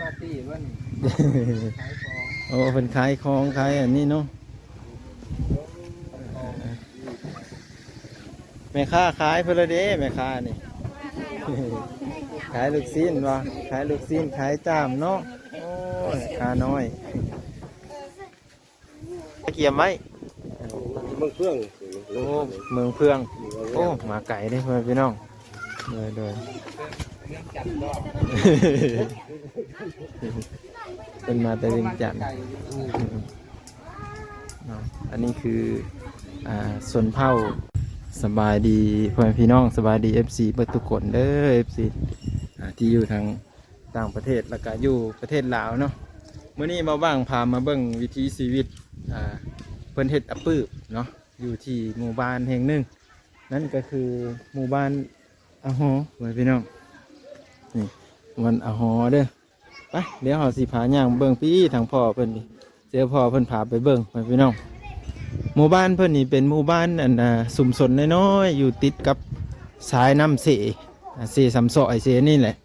าร์ตี้มันขายของ โอ้เป็นขายของขายอันนี้เนาะแม่ค้าขายเพื่อเด้แม่ค้านี่ ขายลูกชิ้นวะขายลูกชิ้นขายจ้ามเนาะโอ้ยขาน้อยเกี่ยมไหม เมืองเฟื่อง โอ้เมืองเพืองโอ้มาไก่ได้เพื่อนพี่น้องเลยเป็นมาแต่เวียงจันทน์เนาะอันนี้คือสนเผาสบายดีพ่อแม่พี่น้องสบายดี FC เบิดทุกคนเด้อ FC ที่อยู่ทางต่างประเทศแล้วก็อยู่ประเทศลาวเนาะเมื่อนี้มาว่างพามาเบิ่งวิถีชีวิตเพิ่นเฮ็ดอัปปื้อเนาะอยู่ที่หมู่บ้านแห่งหนึ่งนั่นก็คือหมู่บ้านอาหอพ่อแม่พี่น้องนี่วันอาหอเด้อไปเดี๋ยวเราสิพาย่างเบิ่งพี่ทางพ่อเพิ่นนี่เจอพ่อเพิ่นพาไปเบิ่งพ่อแม่พี่น้องหมู่บ้านเพิ่นนี่เป็นหมู่บ้านสุมสนน้อยๆอยู่ติดกับสายน้ำเสสำซอยเสนี่แหละ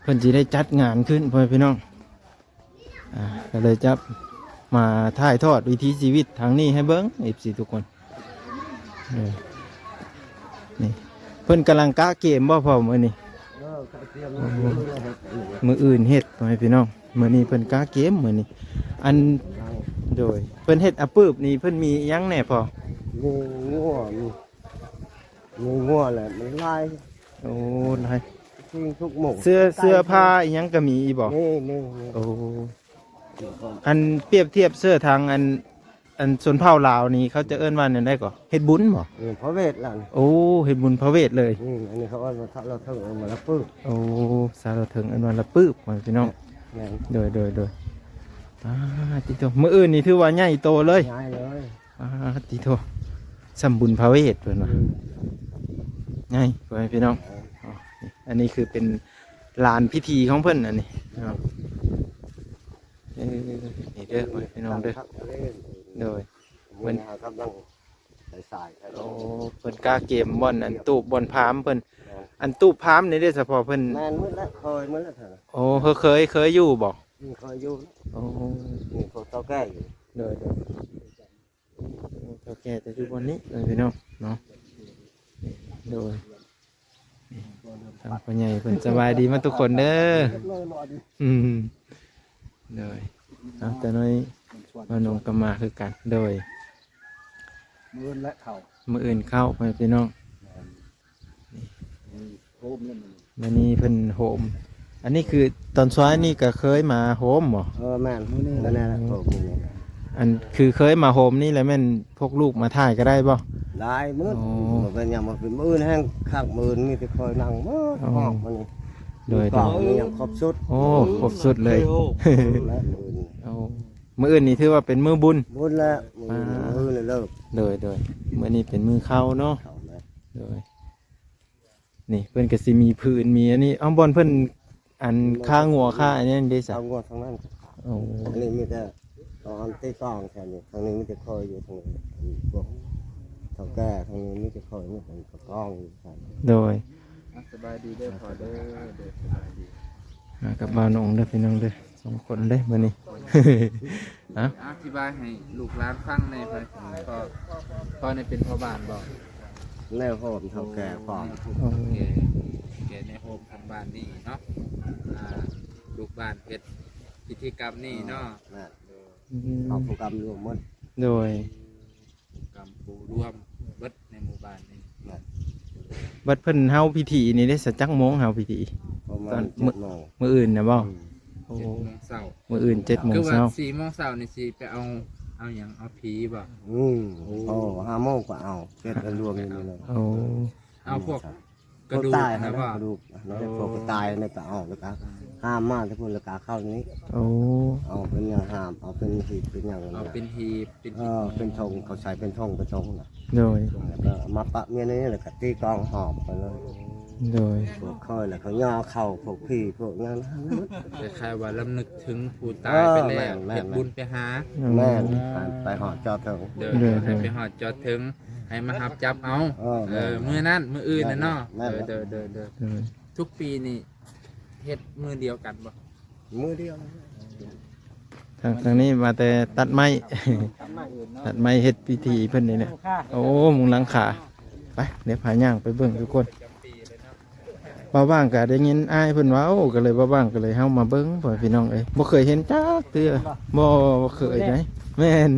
เพิ่นจะได้จัดงานขึ้นพ่อแม่พี่น้องก็เลยจะมาถ่ายทอดวิถีชีวิตทางนี้ให้เบิ้งFCทุกคนนี่เพิ่นกำลังกะเกมบ่พอมื้อนี้มื้ออื่นเฮ็ดพ่อแม่พี่น้องมื้อนี้เพิ่นกะเกมมื้อนี้อันโดยเพิ่นเฮ็ดอัปปื้บนี่เพิ่นมีหยังแหน่พองูงัวแหละมันลาย โอ้ลาย ทิ้งทุกหมู่เสื้อผ้าอีหยังก็มีอีบ่นี่โอ้อันเปรียบเทียบเสื้อทางอันชนเผ่าลาวนี่เขาจะเอิ้นว่าอันได้ก่อเฮ็ดบุญบ่พระเวทล่ะโอ้เฮ็ดบุญพระเวทเลยอันนี้เขาว่าเราเถิงมาละปื้อโอ้สารถึงอันวันละปื้บพี่น้องโดยติโตมื้ออื่นนี่ถือว่าใหญ่โตเลยใหญ่เลยติโตสมบุญพระเวทเพิ่นว่าใหญ่พี่น้องอันนี้คือเป็นลานพิธีของเพิ่นอันนี้นี่เด้อพี่น้องเด้อโดยเพิ่นกำลังสายโอ้เพิ่นกล้าเกมบ่อนอันตูบบ่อนพามเพิ่นอันตูบพามนี่ได้เฉพาะเพิ่นแม่นมื้อละเคยมื้อละเถอะโอ้เคยอยู่บ่เคยอยู่โอ้นี่พวกเฒ่าแก่อยู่โดยเฒ่าแก่จะอยู่บนนี้พี่น้องเนาะโดยทางพ่อใหญ่เพิ่นสบายดีมาทุกคนเด้อโดยแต่น้อยมานงกมาคือกันโดยมื้อละเข้ามื้ออื่นเข้าไปพี่น้องโฮมนั่นมื้อนี้เพิ่นโฮมอันนี้คือตอนซ้ายนี่ก็เคยมาโฮมบ่แม่นมื้อนี้แล้วแน่ละโฮมนี่อันคือเคยมาโฮมนี่แหละแม่นพกลูกมาถ่ายก็ได้บ่หลายมื้อบ่เป็นหยังบ่เป็นมื้อแห้งคักมื้อมีแต่คอยนั่งมื้อห้องมื้อนี้โดยมีหยังครบสุดโอ้ครบสุดเลยเอามื้ออื่นนี่ถือว่าเป็นมื้อบุญแล้วมื้อเลยเลิกโดยมื้อนี้เป็นมื้อเข้าเนาะโดยนี่เพิ่นก็สิมีพื้นมีอันนี้บ่อนเพิ่นอันค่างัวค่าอันนี้ได้ซะงัวทางนั้นโอ้อันนี้มีแต่ตอนตีกลองแค่นี้ทางนี้มีแต่คอยอยู่ทางนี้พวกเฒ่าแก่ทางนี้มีแต่คอยนี่เป็นกล้องโดยสบายดีเด้อพอเด้อสบายดีมากับบ้านน้องเด้อพี่น้องเด้อ2คนเด้มื้อนี้อธิบายให้ลูกหลานฟังในพอในเป็นพ่อบ้านบ่แนวโฮมเฒ่าแก่พร้อมแกในโฮมทางบ้านนี่เนาะลูกบ้านเฮ็ดพิธีกรรมนี่เนาะเอาโปรแกรมรวมหมดโดยกรรมปูรวมเบิดในหมู่บ้านนี่บัดเพิ่นเฮาพิธีนี่ได้สักจักโมงเฮาพิธีตอนมื้ออื่นน่ะบ่โอ้มื้ออื่น 7:00 นคือว่า 4:00 นนี่สิไปเอาหยังเอาผีบ่5 โมงก็เอาเฮ็ดกันรวมนี่เลยเอาพวกกระดูกนะว่ากระดูกพวกตายในก็เอาแล้วก็ห้ามมาถ้าพุ่นแล้วก็เข้านี้เอาเป็นอย่างห้ามเอาเป็นหีบเป็นอย่างเอาเป็นหีบเป็นธงเขาใส่เป็นธงเป็นธงน่ะโดยแล้วก็มาปะเมียนี่แล้วก็ตีกองหอบไปเลยโดยพวกค่อยแล้วเขาย่อเข่าพวกพี่พวกนั้นคล้ายๆว่าลำนึกถึงผู้ตายไปแล้วเฮ็ดบุญไปหาแม่ไปหอดจอดถึงให้ไปหอดจอดถึงให้มาหับจับเอามื้อนั้นมื้ออื่นน่ะเนาะทุกปีนี่เฮ็ดมื้อเดียวกันบ่ มือเดียว ทางนี้มาแต่ตัดไม้ ทำมาอื่นเนาะ ตัดไม้เฮ็ดพิธีเพิ่นนี่เนี่ยโอ้มุงหลังขาไปเดี๋ยวพาย่างไปเบิ่งทุกคน จำปีเลยเนาะ บ่าวบ้างก็ได้ยินอ้ายเพิ่นเว้าก็เลยบ่าวบ้างก็เลยเฮามาเบิ่งพ่อพี่น้องเอ้ยบ่เคยเห็นจักเทื่อบ่เคยไดแม่น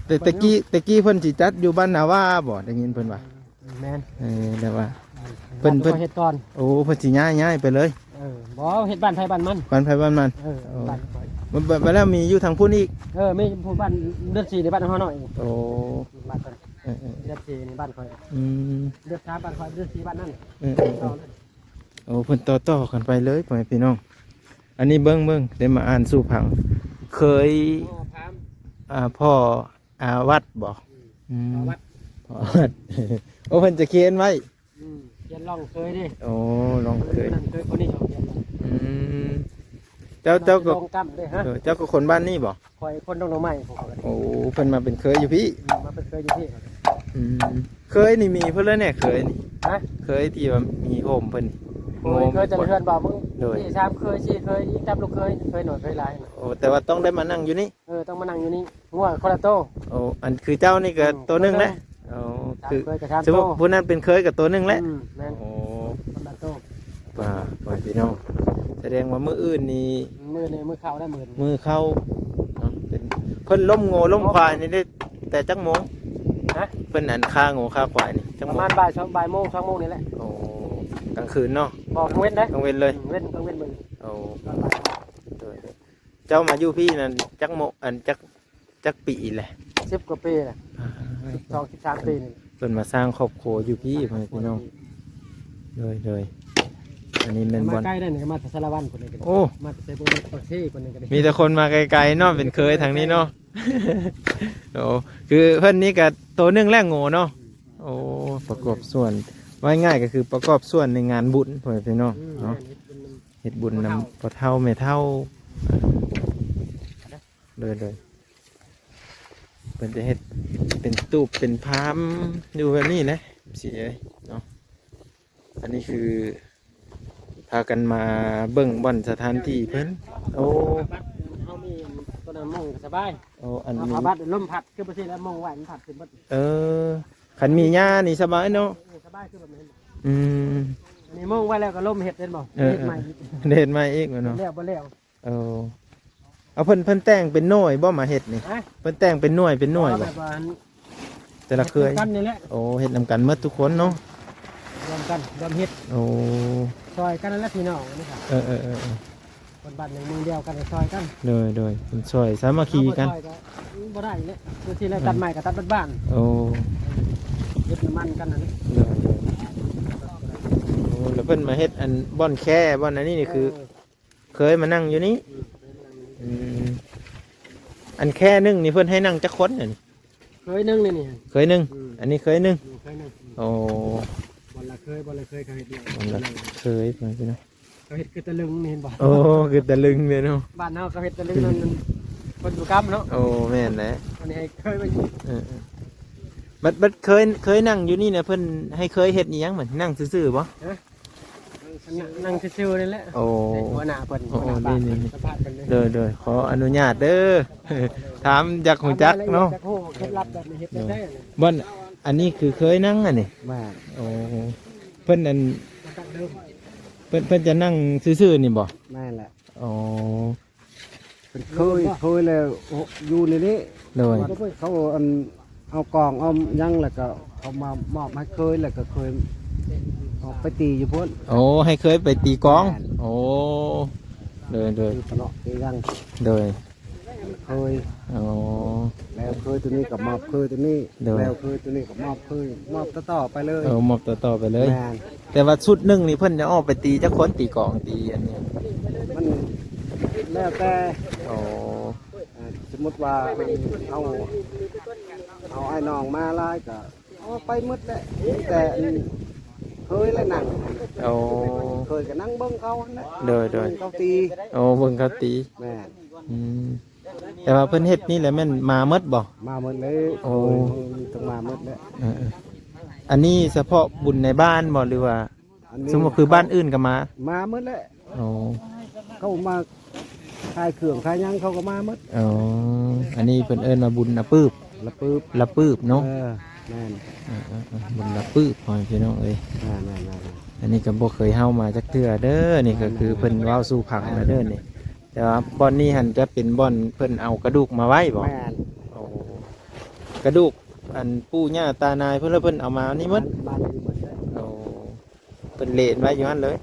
แต่ตะกี้เพิ่นสิจัดอยู่บ้านนาว่าบ่ได้ยินเพิ่นว่า แม่น แต่ว่าเพิ่น เฮ็ดก่อน โอ้เพิ่นสิย้ายไปเลย บ่เฮ็ดบ้านไผบ้านมัน บ้านไผบ้านมัน บ้านข่อย มันแล้วมีอยู่ทางพุ่นอีก มีผู้บ้านเดือด4ในบ้านเฮาหน่อย โอ้ บ้านข่อย เออ เดือด4ในบ้านข่อย อืม เดือด3บ้านข่อยเดือด4บ้านนั่น โอ้เพิ่นต่อกันไปเลยพ่อแม่พี่น้องอันนี้เบิ่งเดี๋ยวมาอ่านสู่ผังเคย พาม พ่อวัดบ่อืม วัด พ่อวัด โอ้เพิ่นจะเขียนไว้ เขียนลองเคยดิ โอ้ลองเคย นั่นเคยคนนี้เขียน อืมเจ้าก็ ลองกำเด้ฮะ เจ้าก็คนบ้านนี่บ่ ข่อยคนดงหน่อไม้ผม โอ้เพิ่นมาเป็นเคยอยู่พี่ มาเป็นเคยอยู่ที่ อืมเคยนี่มีเพิ่นแล้วเนี่ยเคยนี่ ฮะ เคยที่ว่ามีโฮมเพิ่น เคยจะเฮือนบ่มึง โดย ที่3เคย4เคยอีกจับลูกเคยหน่อยเคยหลาย โอ้แต่ว่าต้องได้มานั่งอยู่นี่ ต้องมานั่งอยู่นี่งัวคนละโต โอ้อันคือเจ้านี่ก็ตัวหนึงแหละโอ้คือ เคยกับ3 สม โต มุติผู้นั้นเป็นเคยกับตัวหนึงแหละ แม่น โอ้ คนละโต ป่าป่าพี่น้องแสดงว่ามื้ออื่นนี่ มือเข้าได้หมื่น มือเข้าเนาะเป็นเพิ่นล้มโง่ล้มควายนี่ได้แต่จักโมง ฮะ เพิ่นอันฆ่าโง่ฆ่าควายนี่จัก ป โม ระ ง มาณบ่าย2โมง2โมงนี่แหละ โอ้กลางคืนเนาะ บอกเว้นได้ กลางเว้นเลย เว้นต้องเว้นมึง โอ้โดยเจ้ามาอยู่พี่นั่นจักโมอันจักปีแหละ 10 กว่าปีแหละ13 ปีนี่ เพิ่นมาสร้างครอบครัวอยู่พี่พ่อแม่พี่น้องเลยอันนี้เป็นบ มา อล ใกล้ได้นี่ก็มาแต่สารวันคนนี้ก็ได้ โอ้ มาแต่บุรีประเทศคนนี้ก็ได้ มีแต่คนมาไกลๆเนาะเป็นเคยทางนี้เนาะ โอ้คือเพื่อนนี้กับตัวหนึงแรกโง่เนาะโอ้ประกอบส่วนว่าง่ายก็คือประกอบส่วนในงานบุญพ่อแม่พี่น้องเนาะเฮ็ดบุญนำพ่อเฒ่าแม่เฒ่าเลยเพิ่นจะเฮ็ดเป็นตูปเป็นพามอยู่แบบนี้นะสิเอ้ยเนาะอันนี้คือพากันมาเบิ่งบ่อนสถานที่เพิ่นโอ้ เฮามีตัวนั้นมองสบาย โอ้อัน เอา นี้ ผ้าบัดลมพัดคือประเทศแล้วมองไหวมันพัดขึ้นบัด ขันมีหญ้านี่สบายเนาะ สบายคือแบบนี้ อืม อันนี้มองไว้แล้วก็ลมเฮ็ดเห็นบ่ เออ เฮ็ดใหม่ เด่นมาอีกเนาะ แล้วบ่แล้ว เอาเพิ่นแต่งเป็นหน่วยบ่มาเฮ็ดนี่ ฮะ เพิ่นแต่งเป็นหน่วยบ่ แบบว่า แต่ละเคย กันนี่แหละ โอ้เฮ็ดนำกันหมดทุกคนเนาะ รวมกันรวมเฮ็ด โอ้ ซอยกันนั่นแหละพี่น้องนี่ครับ เออ คนบ้านหนึ่งเมืองเดียวกันก็ซอยกัน เลยเพิ่นช่วยสามัคคีกัน เอาบ่ซอยบ่ได้เนี่ยคือที่เราตัดไม้ก็ตัดบ้าน โอ้ ๆเฮ็ดน้ำมันกันนั่นนี่ เลยโอ้แล้วเพิ่นมาเฮ็ดอันบ่อนแค่บ่อนอันนี้นี่คือ เคยมานั่งอยู่นี่อืมอันแค่นึงนี่เพิ่นให้นั่งจักคนน่ะนี่ เคยนึงนี่ เคยนึงอันนี้เคยนึง เคยนึง โอ้ บ่ละเคยเขาเฮ็ดเดียว มันละเคยเพิ่นพี่เนาะ เขาเฮ็ดคือตะลึงนี่เห็นบ่ โอ้คือตะลึงเลยเนาะ บ้านเฮาเขาเฮ็ดตะลึงนั่นคนอยู่กํเนาะ โอ้แม่นแหละ อันนี้ให้เคยไปอยู่ บัดเคยนั่งอยู่นี่เนี่ยเพิ่นให้เคยเฮ็ดอีหยังเหมือนนั่งซื่อๆบ่ นั่งชิวๆนี่แหละ โอ้ หัวหน้าเพิ่น โอ้ หัวหน้าบ้าน นี่ สัมภาษณ์เพิ่นเลย เด้อขออนุญาตเด้อ ถามจากหูจักเนาะ จักโหเคล็ดลับแบบนี้เฮ็ดได้เนี่ย บ่อนอันนี้คือเคยนั่งอันนี้ บ้า โอ้เพิ่นอัน ตั้งเดิม เพิ่นจะนั่งซื่อๆนี่บ่ แม่นแหละ อ๋อ เคยแล้วอยู่ในนี้ โดย เขาเอากองเอายังแล้วก็เอามามอบให้เคยแล้วก็เคยออกไปตีอยู่พุ่น โอ้ให้เคยไปตีกลอง โอ้เด้อ ตีตลอดตียัง เด้อ เคย อ๋อ แล้วเคยตัวนี้กับมอบเคยตัวนี้ เดี๋ยว แล้วเคยตัวนี้กับมอบเคยมอบต่อๆไปเลย เอามอบต่อๆไปเลย แม่น แต่ว่าชุดหนึงนี่เพิ่นจะออกไปตีจักคนตีกลองตีอันนี้ มันแล้วแต่ อ๋อ สมมติว่าเอาไอ้น้องมาไล่ก็เอาไปหมดแหละแต่เคยแล้วนั่ง โอ้ เคยก็นั่งเบิ้งเขานะ เด้อ เขาตี โอ้เบิ่งเขาตี แม่น อืมแต่ว่าเพิ่นเฮ็ดนี่แหละแม่นมาหมดบ่ มาหมดเลย โอ้ ต้องมาหมดแล้ว เอออันนี้เฉพาะบุญในบ้านบ่หรือว่า อันนี้ สมมุติคือบ้านอื่นก็มา มาหมดแล้ว โอ้ เขามา ขายเครื่องขายหยังเขาก็มาหมด อ๋ออันนี้เพิ่นเอิ้นว่าบุญนะปืบ ละปื๊บ ละปืบเนาะ แม่น บุญละปืบพ่อพี่น้องเอ้ย แม่น อันนี้ก็บ่เคยเฮามาจักเทื่อเด้อนี่ก็คือเพิ่นเว้าสู่ผังนะเด้อนี่แต่ว่าบ่อนนี้หันจะเป็นบ่อนเพิ่นเอากระดูกมาไว้บ่ แม่น โอ้กระดูกอันปู่ย่าตานายเพิ่นแล้วเพิ่นเอามานี่หมด บ้านอยู่หมดเลย โอ้เพิ่นเลนไว้อยู่หั่นเลย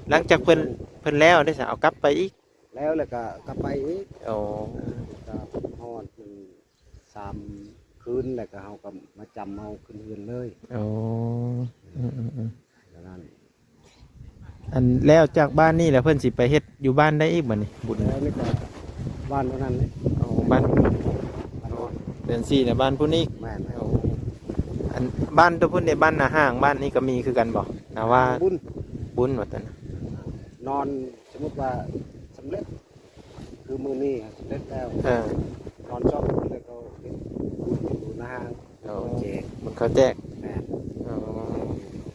หลังจากเพิ่นแล้วได้สิเอากลับไปอีก แล้วก็กลับไปอีก โอ้ ก็ฮอดมัน3 คืนแล้วก็เฮาก็มาจำเอาขึ้นเรือนเลย โอ้อืม ดังนั้น อันแล้วจากบ้านนี่แล้วเพิ่นสิไปเฮ็ดอยู่บ้านได้อีกบ่นี่บุญ แล้วนี่ก็บ้านเท่านั้นเลย โอ้บ้าน บ้านนอน เดือน4น่ะบ้านผู้นี้ แม่น โอ้อันบ้านตัวพุ่นในบ้านนาห้างบ้านนี้ก็มีคือกันบ่นะว่า บุญ บุญว่าแต่นะ นอนสมมุติว่าสำเร็จคือมื้อนี้สำเร็จแล้ว เออน อนชอบเลยก็เฮ็ดบุญอยู่หน้าห้าง โอ้ เจก มันเขาแจก แม่น โอ้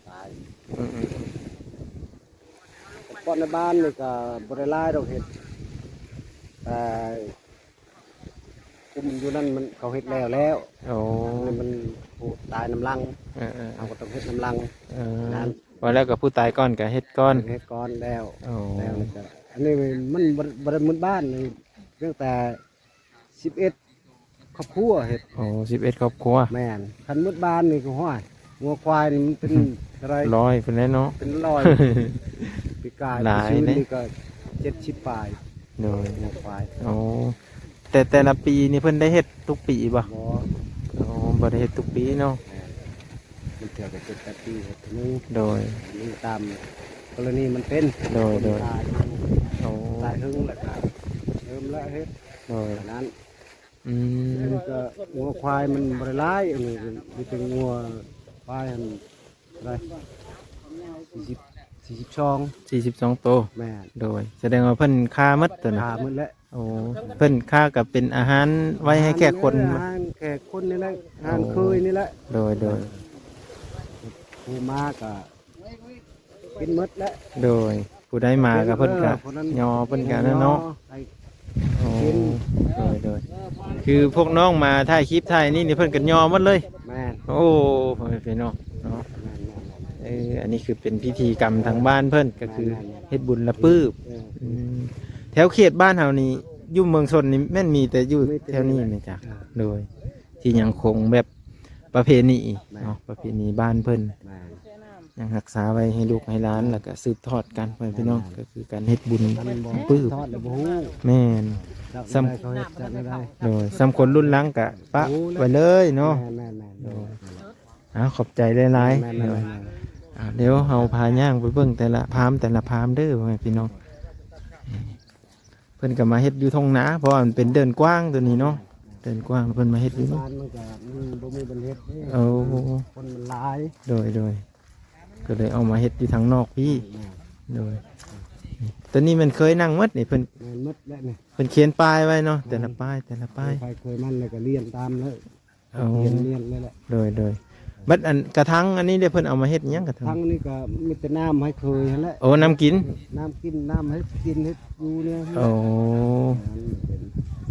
ตาย อืม ป้อนในบ้านนี่ก็บริไลายดอกเห็ดแต่คุมอยู่นั่นมันเขาเห็ดแล้ว โอ้ นี่มันผู้ตายน้ำลัง เออ เอาก็ต้องเห็ดน้ำลัง นั่นว่าแล้วกับผู้ตายก่อนกับเฮ็ดก้อน เห็ดก้อนแล้ว โอ้ แล้วนี่ก็อันนี้มันบริมุนบ้านนี่ตั้งแต่11ครอบครัวเห็ด โอ้11ครอบครัว แม่นคันมุดบ้านนี่ก็ห้อยงัวควายนี่มันเป็นอะไร ร้อยเพิ่นแล้วเนาะ เป็นร้อย ปีกาย หลาย ปีชื่น นะ นี่ก็70ปลาย โดย งัวควาย โอ้แต่ละปีนี่เพิ่นได้เฮ็ดทุกปีบ่ บ่ โอ้บ่ได้เฮ็ดทุกปีเนาะ มันเถื่อกับ7 8 ปีเห็ดทีนี้ โดย นี่ตามกรณีมันเป็น โดย ตาย โอ้ ตายหึงแล้วก็เริ่มละเฮ็ด โดย ดังนั้น อืม มันก็งัวควายมันบริร้ายอันนี้มันเป็นงัวควายอันอะไร42 42โตว แม่ โดย แสดงว่าเพิ่นฆ่าหมดตัวน่ะ ขามันและ โอ้เพิ่นฆ่ากับเป็นอาหารไว้ให้แก่คน อาหารแก่คนนี่แหละอาหารเคยนี่แหละ โดย ผู้มาก็กินหมดแล้ว โดยผู้ได้มากับเพิ่นกะยอเพิ่นกะนั่นเนาะ ให้ โอ้โดยคือพวกน้องมาถ่ายคลิปถ่ายนี่เพิ่นก็ยอหมดเลย แม่น โอ้พ่อแม่พี่น้องเนาะ แม่น อันนี้คือเป็นพิธีกรรมทางบ้านเพิ่นก็คือเฮ็ดบุญละปื้บ เออ อืมแถวเขตบ้านเฮานี่อยู่เมืองชนนี่แม่นมีแต่อยู่แถวนี้แม่นจ้ะโดย ที่ยังคงแบบประเพณีเนาะประเพณีบ้านเพิ่น แม่น ยังรักษาไว้ให้ลูกให้หลานแล้วก็สืบทอดกันไปพี่น้องก็คือการเฮ็ดบุญ มันบ่ ปื้บ ทอดแล้วบ่ฮู้ แม่น จัก ซ้ำ ได้เขาเฮ็ดจักได้ โดยสำคนรุ่นหลังกะปะไว้เลยเนาะ แม่น ขอบใจหลาย แม่น ๆ แม่น เดี๋ยว แม่น เดี๋ยวเฮาพาย่างไปเบิ่งแต่ละพามเด้อพ่อแม่พี่น้องเพิ่นก็มาเฮ็ดอยู่ทงนาเพราะว่ามันเป็นเดินกว้างตัวนี้เนาะเดินกว้างเพิ่นมาเฮ็ดอยู่นี่ บ้านมันก็มันบ่มีบันเฮ็ดนี่ เอา คนมันหลาย โดยก็เลยเอามาเฮ็ดอยู่ทางนอกพี่ แม่น โดยตัวนี้มันเคยนั่งหมดนี่เพิ่น แม่นหมดแล้วนี่ เพิ่นเขียนป้ายไว้เนาะแต่ละป้าย ใครเคยมันเลยก็เรียนตามเลย เอา เรียนเลยแหละ โดยบัดอันกระทังอันนี้เด้เพิ่นเอามาเฮ็ดหยังกระทัง ทั้งนี้ก็มีแต่น้ำให้เคยนั่นแหละ โอ้น้ำกิน น้ำกินน้ำให้กินให้อยู่เนี่ย โอ้ เป็น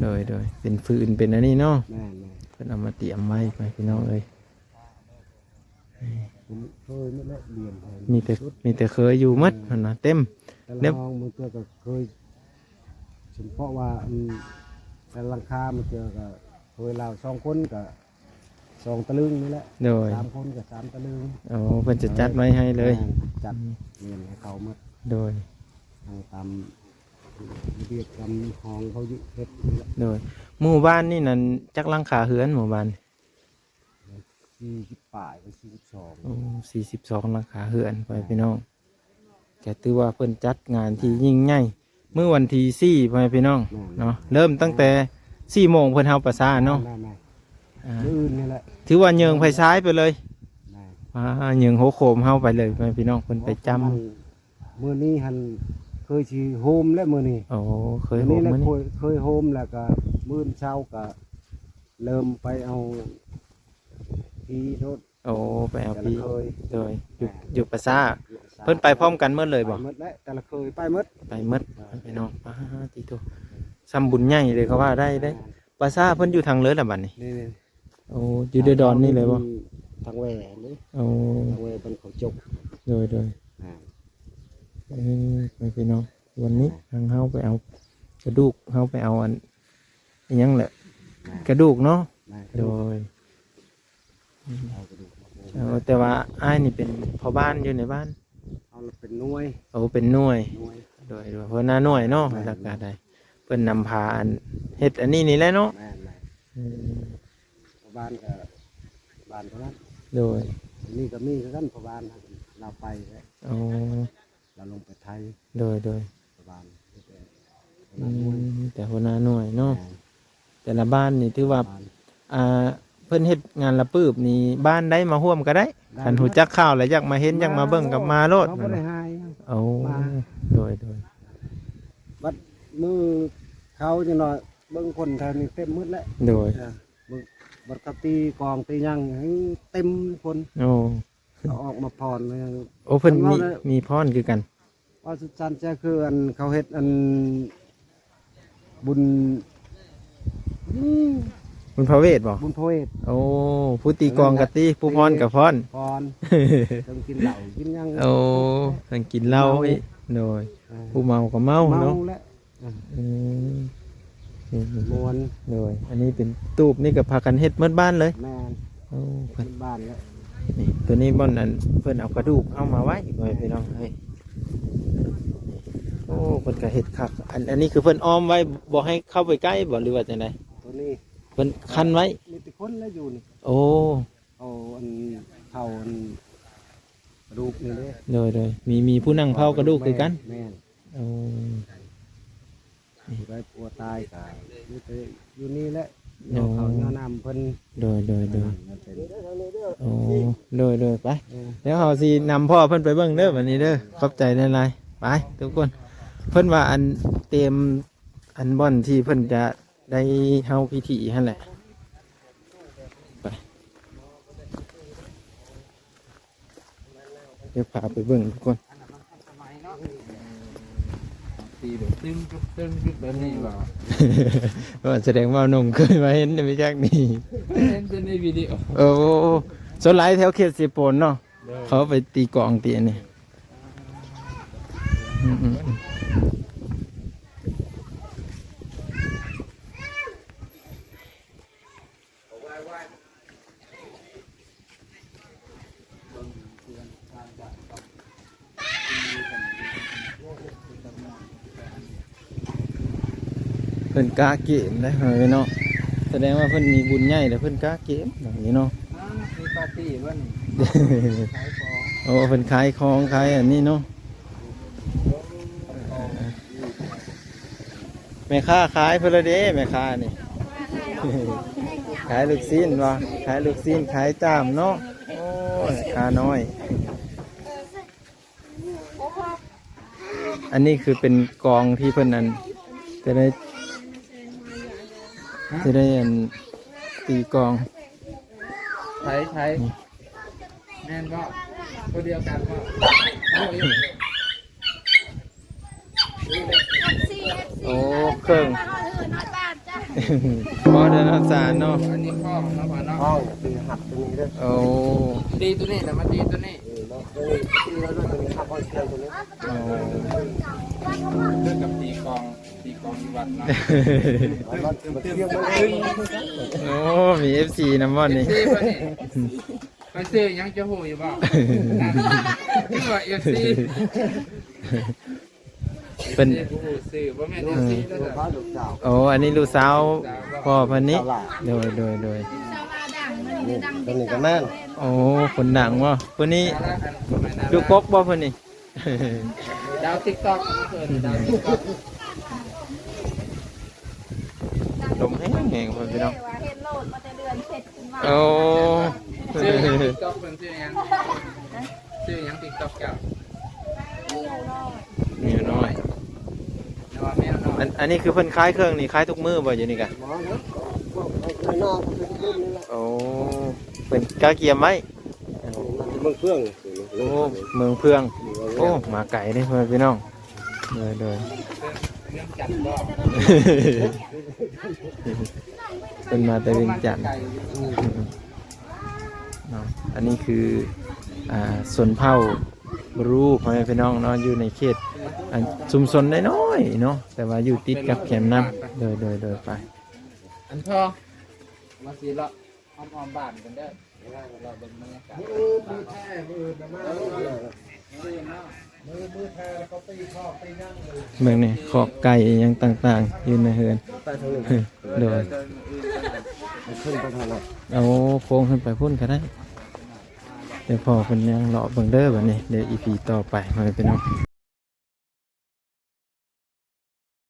โดยเป็นฟืนเป็นอันนี้เนาะ แม่น เพิ่นเอามาเตรียมไว้ไปพี่น้องเอ้ย ผมเคยนี่แหละเรียนแทน มีแต่เคยอยู่หมดหั่นน่ะเต็ม แต่ เรี ละ ยบ ห้องมันก็เคยเฉพาะว่าแต่หลังคามันเจอก็เคยเรา2 คนก็2 ตะลึงนี่แหละ โดย 3 คนก็3 ตะลึง โอ้เพิ่นจะจัดไว้ให้เลย จัดเรียนให้เขาหมด โดย เอาตามเรียกตามห้องเขาอยู่เฮ็ดนี่แหละ โดยหมู่บ้านนี่นั่นจักหลังคาเฮือนหมู่บ้าน 40 ป่ายไป โอ้42หลังคาเฮือนไปพี่น้องแกถือว่าเพิ่นจัดงานที่ยิ่งใหญ่เมื่อวันที่4ไปพี่น้องเนาะเริ่มตั้งแต่4 โมงเพิ่นเฮาประสานเนาะ ไม่ อ่า มื้ออื่นนี่แหละ ถือว่าเยิงไฟซ้ายไปเลย ไม่ เยิงโหโคมเฮาไปเลยไปพี่น้องเพิ่นไปจำ มื้อนี้หันเคยสิโฮมแล้วมื้อนี้ โอ้เคย มื้อ โห นี้ ม แล้ว มื้อนี้ เคยโฮมแล้วก็มื้อเช้าก็เริ่มไปเอาพี่โทษ โอ้ไปเอา แต่ละ พี่ เคย โดยอยู่ประสาเพิ่นไปพร้อมกันเมื่อเลยบ่ ไปหมดแล้วแต่ละเคยไปหมด ไปหมดพี่น้องป้าติโต ซ้ำบุญใหญ่เลยเขาว่าได้ได้ปราสาทเพิ่นอยู่ทางเลยล่ะบัดนี้ นี่ โอ้อยู่เดอดอนนี่เลยบ่ ทางแหวนนี่ โอ้ ทางแหวนเป็นเขาจก โดย อ่า ไปพี่น้องวันนี้ทางเฮาไปเอากระดูกเฮาไปเอาอันอิหยังแหละกระดูกเนาะ มา โดย เอากระดูกมา เอาแต่ว่าอ้ายนี่เป็นพ่อบ้านอยู่ในบ้าน เอาเป็นหน่วย โอ้เป็นหน่วย หน่วย โดยเพิ่นหน้าหน่วยเนาะหลักการใดเพิ่นนำพาอันเฮ็ดอันนี้นี่แหละเนาะ แม่น อืม บ้านก็บ้านเท่านั้น โดย นี่ก็มีคือกันพอบ้านเราไปแล้ว โอ้ เราลงไปไทย โดย พอบ้าน แต่หัวหน้าหน่วยเนาะแต่ละบ้านนี่ถือว่าเพิ่นเฮ็ดงานละปืบนี่บ้านได้มาร่วมก็ได้คันฮู้จักข่าวแล้วอยากมาเห็นอยากมาเบิ่งกับมาโลด เขาบ่ได้หาย โอ้โดย บัดมือเขาจะหน่อยเบิ่งคนแถวนี้เต็มมืดแล้ว โดย บัดกตีกองตียังให้เต็มคน โอ้ เอาออกมาพรเลย โอ้เพิ่นมีพรคือกัน ว่าสุดสันจะคืออันเขาเฮ็ดอันบุญ บุญพระเวทบ่ บุญพระเวท โอ้ผู้ตีกลองกะตีผู้พรกับพร พรต้องกินเหล้ากินยัง โอ้เพิ่นกินเหล้าอีกโดยผู้เมาก็เมา เมา เนาะ แล้ว อืม มวน โดยอันนี้เป็นตูบนี่ก็พากันเฮ็ดหมดบ้านเลย แม่น โอ้เพิ่น ขึ้นบ้านแล้ว นี่ตัวนี้บ่อนอันเพิ่นเอากระดูกเอามาไว้ไว้พี่น้องเฮ้ยโอ้เพิ่นก็เฮ็ดคักอันนี้คือเพิ่นอ้อมไว้บ่ให้เข้าไปใกล้บ่หรือว่าจังได๋ ตัวนี้ เพิ่นคันไว้ มีแต่คนแล้วอยู่นี่ โอ้ เอาอันเท่าอันกระดูกนี่เลย โดยมีผู้นั่งเผากระดูกคือกัน แม่น โอ้ ไปปัวตายกะนี่แต่อยู่นี่แหละเอาเขาเนื้อน้ำเพิ่น โดย มันเป็น โอ้โดยไปแล้วเฮาสินำพ่อเพิ่นไปเบิ่งเด้อบัดนี้เด้อขอบใจหลายๆไปทุกคนเพิ่นว่าอันเตรียมอันบ่อนที่เพิ่นจะได้เฮาพิธีหั่นแหละไปเดี๋ยวพาไปเบิ่งทุกคน ตีแบบตึ้งจุ๊บตึ้งจุ๊บแบบนี้บ่ ก็แสดงว่าหนุ่มเคยมาเห็นในวิจักนี่ เห็นแต่ในวิดีโอ โอ้ส่วนหลายแถวเขตเสพนเนาะเขาไปตีกลองตีอันนี่เพิ่นกล้าเกมได้เฮ้ยเนาะแสดงว่าเพิ่นมีบุญใหญ่แต่เพิ่นกล้าเกมอย่างนี้เนาะ มีปาร์ตี้บ่นี่ขายของ โอ้เพิ่นขายของขายอันนี้เนาะแม่ค้าขายเพิ่นละเด้แม่ค้านี่ ขายลูกชิ้นวะขายลูกชิ้นขายจ้ามเนาะโอ้ยค่าน้อย อันนี้คือเป็นกองที่เพิ่นอันจะได้อันตีกอง ใช้แม่นบ่ตัวเดียวกันบ่โอ้ย โอ้เครื่องพอเดินอาสารเนาะ อันนี้ข้อเนาะพ่อเนาะ ห้องตีหักตรงนี้ด้วย โอ้ ตีตัวนี้แต่มาตีตัวนี้ แล้วตีแล้วด้วยตรงนี้ครับห้องเชื่อมตรงนี้ โอ้ เลือกกับตีกองอยู่วัดเนาะ มันเชื่อมมันเอง โอ้มี FC น้ำมันนี่ ตีบ่นี่มันซื้อยังจะหูอยู่บ่คือว่า FC เป็น ซื้อบ่แม่น FC แล้ว ลูก จ้ะ ค้าลูกสาว โอ้อันนี้ลูกสาวพ่อพันนี้โดย นี่ตรงนี้ก็แม่น โอ้คนดังวะคนนี้ดูกกบ่คนนี้ ดาว TikTok มาเพิ่นดาว TikTok ลมแห้งๆคนพี่น้อง เห็นโหลดมาแต่เดือนเสร็จขึ้นมา โอ้ ชื่อหยัง TikTok เพิ่นชื่อหยังTikTok เจ้า มีอยู่น้อย แต่ว่าแม่น้อย อันนี้คือเพิ่นคล้ายเครื่องนี่คล้ายทุกมือบ่อยู่นี่กะ หมอเนาะพวกไอ้นอกเป็นรุ่นนี่แหละ โอ้เป็นกาเกียมไว้ มันเป็นเมืองเครื่อง โอ้เมืองเพืองโอ้มาไก่นี่เพื่อนพี่น้องโดย เรื่องจันทร์บ่ เป็นมาแต่เวียงจันทน์ ไก่อยู่ เนาะอันนี้คือสวนเผาบรูพ่อแม่พี่น้องเนาะอยู่ในเขตชุมชนน้อยๆเนาะแต่ว่าอยู่ติดกับแคมป์น้ำโดยไป อันพ่อมาสิเลาะอ้อมๆบ้านกันเด้อเราเบิ่งบรรยากาศ เมืองนี่ขอบไก่อิหยังต่างๆอยู่ในเฮือน ไปทางนี้ โดย ขึ้นไปทางนั้น เอาโค้งขึ้นไปพุ่นก็ได้เดี๋ยวพอเป็นยังเลาะเบิ่งเด้อบัดนี้เดี๋ยวอีพีต่อไปมาเป็นน้อง